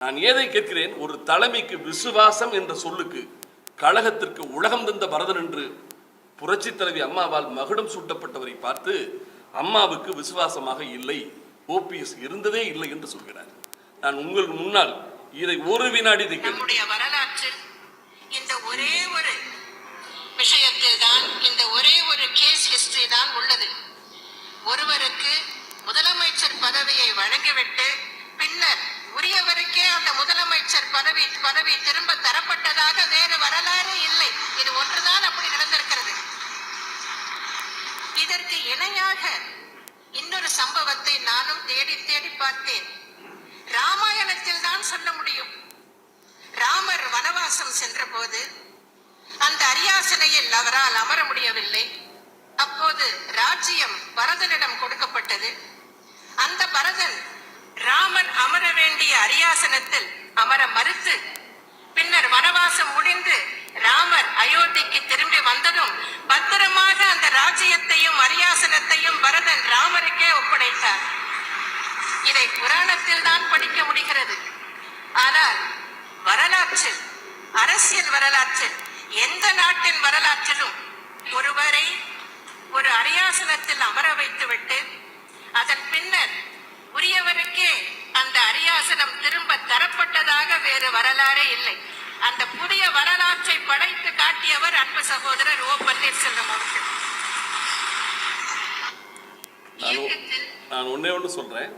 நான் ஏதை கேட்கிறேன், ஒரு தலைமைக்கு விசுவாசம் என்ற சொல்லுக்கு கழகத்திற்கு உலகம் தந்த பரதன் என்று புரட்சி தலைவி அம்மாவால் மகுடம் சூட்டப்பட்டவரை பார்த்து அம்மாவுக்கு விசுவாசமாக இல்லை, ஓபிஎஸ் இருந்ததே இல்லை என்று சொல்கிறார். நான் உங்கள் முன்னால் இதை ஒரு வினாடி நம்முடைய வரலாற்றில் இந்த ஒரே ஒரு விஷயத்தில் தான், இந்த ஒரே ஒரு கேஸ் ஹிஸ்டரி தான் உள்ளது. ஒருவருக்கு முதலமைச்சர் பதவியை வழங்கிவிட்டு பின்னர் உரியவருக்கே அந்த முதலமைச்சர் பதவி திரும்ப தரப்பட்டதாக வேறு வரலாறு இல்லை. இது ஒன்றுதான் அப்படி நடந்திருக்கிறது. இதற்கு இணையாக இன்னொரு சம்பவத்தை நானும் தேடி தேடி பார்த்தேன். ராமாயணத்தில் தான் சொல்ல முடியும். ராமர் வனவாசம் சென்ற போது அந்த அரியாசனையில் அவரால் அமர முடியவில்லை. அப்போது ராஜ்யம் பரதனிடம் கொடுக்கப்பட்டது. அந்த பரதன் ராமன் அமர வேண்டிய அரியாசனத்தில் அமர மறுத்து பின்னர் வனவாசம் முடிந்து ராமர் அயோத்திக்கு திரும்பி வந்ததும் பத்திரமாக அந்த ராஜ்யத்தையும் அரியாசனத்தையும் பரதன் ராமருக்கே ஒப்படைத்தார். இதை புராணத்தில் தான் படிக்க முடிகிறது. ஆனால் வரலாற்றில், அரசியல் வரலாற்றில், எந்த நாட்டின் வரலாற்றிலும் ஒருவரை ஒரு அரியாசனத்தில் அமர வைத்துவிட்டு அதன் பின்னர் உரியவருக்கே அந்த அரியாசனம் திரும்ப தரப்பட்டதாக வேறு வரலாறே இல்லை. அந்த புதிய வரலாற்றை படைத்து காட்டியவர் அன்பு சகோதரர் ஓ பன்னீர்செல்வம் அவர்கள். நான் ஒன்னே ஒன்று சொல்றேன்.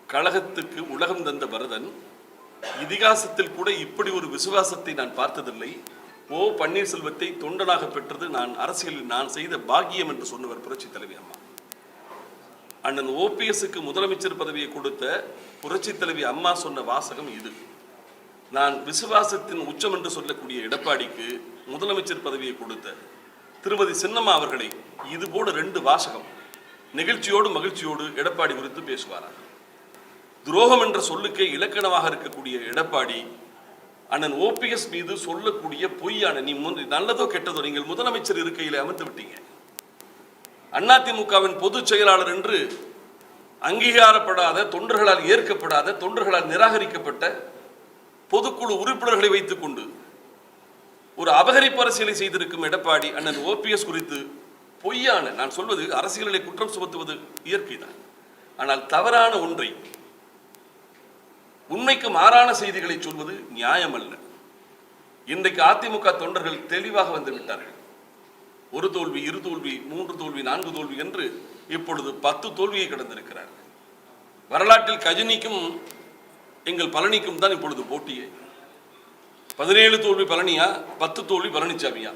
கழகத்துக்கு உலகம் தந்த பரதன் இதிகாசத்தில் கூட இப்படி ஒரு விசுவாசத்தை நான் பார்த்ததில்லை. ஓ பன்னீர்செல்வத்தை தொண்டனாக பெற்றது நான் அரசியலில் நான் செய்த பாக்கியம் என்று சொன்னவர் புரட்சி தலைவி அம்மா. அண்ணன் ஓபிஎஸ்க்கு முதலமைச்சர் பதவியை கொடுத்த புரட்சி தலைவி அம்மா சொன்ன வாசகம் இது. நான் விசுவாசத்தின் உச்சம் என்று சொல்லக்கூடிய எடப்பாடிக்கு முதலமைச்சர் பதவியை கொடுத்த திருமதி சின்னம்மா அவர்களை இது போல 2 வாசகம் நிகழ்ச்சியோடு மகிழ்ச்சியோடு எடப்பாடி குறித்து பேசுவாராம். துரோகம் என்ற சொல்லுக்கே இலக்கணமாக இருக்கக்கூடிய எடப்பாடி அண்ணன் ஓபிஎஸ் மீது சொல்லக்கூடிய பொய்யான, நீ நல்லதோ கெட்டதோ நீங்கள் முதலமைச்சர் இருக்கையில் அமர்த்து விட்டீங்க, அதிமுகவின் பொதுச் செயலாளர் என்று அங்கீகாரப்படாத, தொண்டர்களால் ஏற்கப்படாத, தொண்டர்களால் நிராகரிக்கப்பட்ட பொதுக்குழு உறுப்பினர்களை வைத்துக் கொண்டு ஒரு அபகரிப்பு அரசியலை செய்திருக்கும் எடப்பாடி அண்ணன் ஓபிஎஸ் குறித்து பொய்யான, நான் சொல்வது அரசியலை குற்றம் சுமத்துவது இயற்கைதான், ஆனால் தவறான ஒன்றை, உண்மைக்கு மாறான செய்திகளை சொல்வது நியாயமல்ல. இன்றைக்கு அதிமுக தொண்டர்கள் தெளிவாக வந்து விட்டார்கள். 1 தோல்வி, 2 தோல்வி, 3 தோல்வி, 4 தோல்வி என்று இப்பொழுது 10 தோல்வியை கடந்திருக்கிறார். வரலாற்றில் கஜினிக்கும் எங்கள் பழனிக்கும் தான் இப்பொழுது போட்டியே. 17 தோல்வி பழனியா, 10 தோல்வி பழனிசாமியா,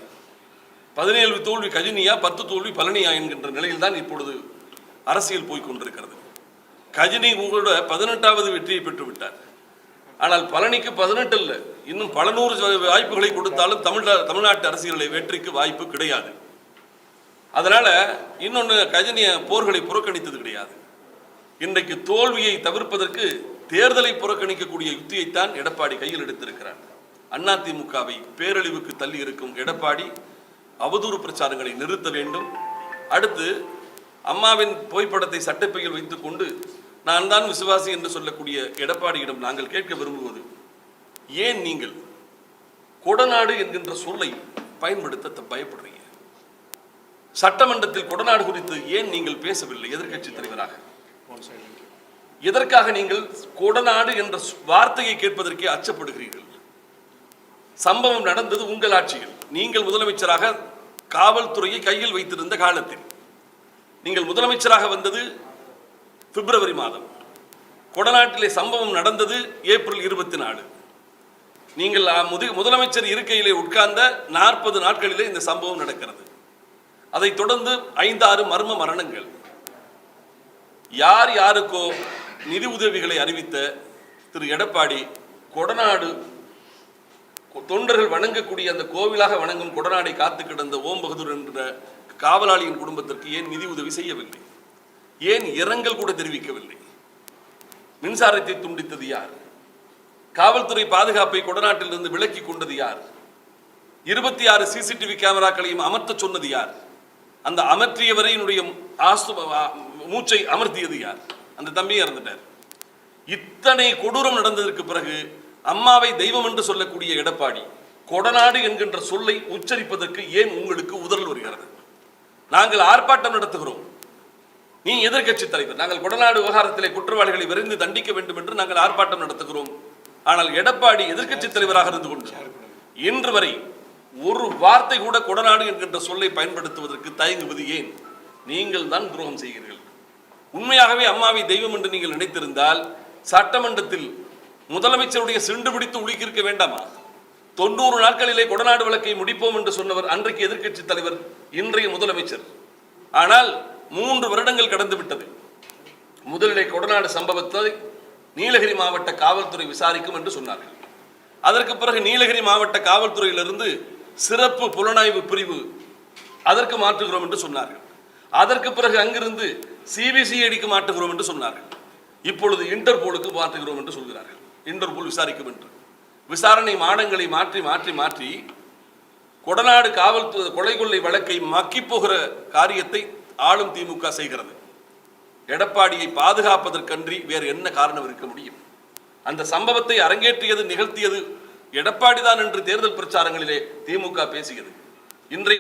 17 தோல்வி கஜினியா, 10 தோல்வி பழனியா என்கின்ற நிலையில் தான் இப்பொழுது அரசியல் போய்கொண்டிருக்கிறது. கஜினி உங்களோட 18வது வெற்றியை பெற்றுவிட்டார். ஆனால் பழனிக்கு 18 அல்ல, இன்னும் பல 100 வாய்ப்புகளை கொடுத்தாலும் தமிழ்நாட்டு அரசியலை வெற்றிக்கு வாய்ப்பு கிடையாது. அதனால இன்னொன்று, கஜினிய போர்களை புறக்கணித்தது கிடையாது. இன்றைக்கு தோல்வியை தவிர்ப்பதற்கு தேர்தலை புறக்கணிக்கக்கூடிய யுக்தியைத்தான் எடப்பாடி கையில் எடுத்திருக்கிறார். அதிமுகவை பேரழிவுக்கு தள்ளி இருக்கும் எடப்பாடி அவதூறு பிரச்சாரங்களை நிறுத்த வேண்டும். அடுத்து அம்மாவின் புகைப்படத்தை சட்டப்பையில் வைத்துக் கொண்டு நான் தான் விசுவாசி என்று சொல்லக்கூடிய எடப்பாடியிடம் நாங்கள் கேட்க விரும்புவது, ஏன் நீங்கள் கொடநாடு என்கின்ற சொல்லை பயன்படுத்த பயப்படுறீங்க? சட்டமன்றத்தில் கொடநாடு குறித்து ஏன் நீங்கள் பேசவில்லை? எதிர்க்கட்சி தலைவராக எதற்காக நீங்கள் கொடநாடு என்ற வார்த்தையை கேட்பதற்கே அச்சப்படுகிறீர்கள்? சம்பவம் நடந்தது உங்கள் ஆட்சியில், நீங்கள் முதலமைச்சராக காவல்துறையை கையில் வைத்திருந்த காலத்தில். நீங்கள் முதலமைச்சராக வந்தது பிப்ரவரி மாதம், கொடநாட்டிலே சம்பவம் நடந்தது ஏப்ரல் 24. நீங்கள் முதலமைச்சர் இருக்கையிலே உட்கார்ந்த 40 நாட்களிலே இந்த சம்பவம் நடக்கிறது. அதைத் தொடர்ந்து 5-6 மர்ம மரணங்கள். யார் யாருக்கோ நிதி உதவிகளை அறிவித்த திரு எடப்பாடி கொடநாடு தொண்டர்கள் வணங்கக்கூடிய அந்த கோவிலாக வணங்கும் கொடநாடை காத்து கிடந்த ஓம் பகதூர் என்ற காவலாளியின் குடும்பத்திற்கு ஏன் நிதி உதவி செய்யவில்லை? ஏன் இரங்கல் கூட தெரிவிக்கவில்லை? மின்சாரத்தை துண்டித்தது யார்? காவல்துறை பாதுகாப்பை கொடநாட்டிலிருந்து விலக்கி கொண்டது யார்? 26 சிசிடிவி கேமராக்களையும் அமர்த்த சொன்னது யார்? அந்த அமர்த்தியவரை என்னுடைய மூச்சை அமர்த்தியது யார்? அந்த தம்பியை இறந்துட்டார். இத்தனை கொடூரம் நடந்ததற்கு பிறகு அம்மாவை தெய்வம் என்று சொல்லக்கூடிய எடப்பாடி கொடநாடு என்கின்ற சொல்லை உச்சரிப்பதற்கு ஏன் உங்களுக்கு உதறல் வருகிறது? நாங்கள் ஆர்ப்பாட்டம் நடத்துகிறோம், நீ எதிர்க்கட்சி தலைவர், நாங்கள் கொடநாடு விவகாரத்திலே குற்றவாளிகளை விரைந்து தண்டிக்க வேண்டும் என்று நாங்கள் ஆர்ப்பாட்டம் நடத்துகிறோம். ஆனால் எடப்பாடி எதிர்க்கட்சி தலைவராக இருந்து கொண்டு இன்று வரை ஒரு வார்த்தை கூட கொடநாடு என்கின்ற சொல்லை பயன்படுத்துவதற்கு தயங்குவது ஏன்? நீங்கள் தான் துரோகம் செய்கிறீர்கள். உண்மையாகவே அம்மாவை தெய்வம் என்று நீங்கள் நினைத்திருந்தால் சட்டமன்றத்தில் முதலமைச்சருடைய சிண்டு பிடித்து உலுக்கியிருக்க வேண்டாமா? 90 நாட்களிலே கொடநாடு வழக்கை முடிப்போம் என்று சொன்னவர் அன்றைக்கு எதிர்க்கட்சி தலைவர், இன்றைய முதலமைச்சர். ஆனால் 3 வருடங்கள் கடந்து விட்டது. முதலிலே கொடநாடு சம்பவத்தை நீலகிரி மாவட்ட காவல்துறை விசாரிக்கும் என்று சொன்னார்கள். அதற்கு பிறகு நீலகிரி மாவட்ட காவல்துறையிலிருந்து சிறப்பு புலனாய்வு பிரிவு அதற்கு மாற்றுகிறோம் என்று சொன்னார்கள். அதற்கு பிறகு அங்கிருந்து சிபிசிஐடிக்கு மாற்றுகிறோம் என்று சொன்னார்கள். இப்பொழுது இன்டர்போலுக்கு மாற்றுகிறோம் என்று சொல்கிறார்கள். இன்டர்போல் விசாரிக்கும் என்று விசாரணை மாடங்களை மாற்றி மாற்றி மாற்றி கொடநாடு காவல்துறை கொலை கொள்ளை வழக்கை மக்கி போகிற காரியத்தை ஆளும் திமுக செய்கிறது. எடப்பாடியை பாதுகாப்பதற்கன்றி வேறு என்ன காரணம் இருக்க முடியும்? அந்த சம்பவத்தை அரங்கேற்றியது நிகழ்த்தியது எடப்பாடி தான் என்று தேர்தல் பிரச்சாரங்களிலே திமுக பேசியது. இன்றைய